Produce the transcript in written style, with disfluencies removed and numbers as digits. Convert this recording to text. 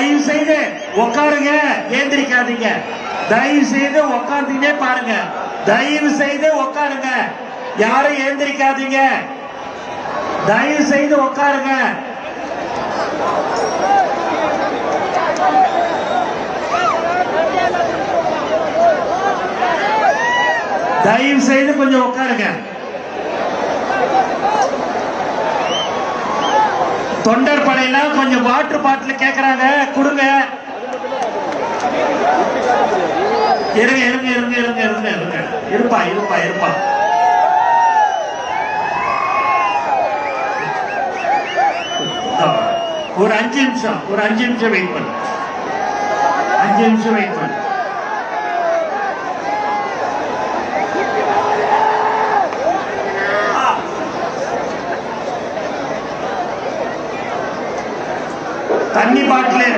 தயவு செய்து உட்காருங்க, ஏந்திரிக்காதீங்க. தயவு செய்து உட்கார்ந்துட்டே பாருங்க. தயவு செய்து உட்காருங்க, யாரும் ஏந்திரிக்காதீங்க. தயவு செய்து உட்காருங்க. தயவு செய்து கொஞ்சம் உட்காருங்க. தொண்டர் படையில கொஞ்சம் வாட்டர் பாட்டில் கேட்கறாங்க, கொடுங்க. இருங்க இருங்க இருங்க இருங்க இருங்க இருங்க இருப்பா இருப்பா இருப்பா. ஒரு 5 நிமிஷம், ஒரு 5 நிமிஷம் வெயிட் பண்ணு. 5 நிமிஷம் வெயிட் பண்ணு. தண்ணி பாட்டில்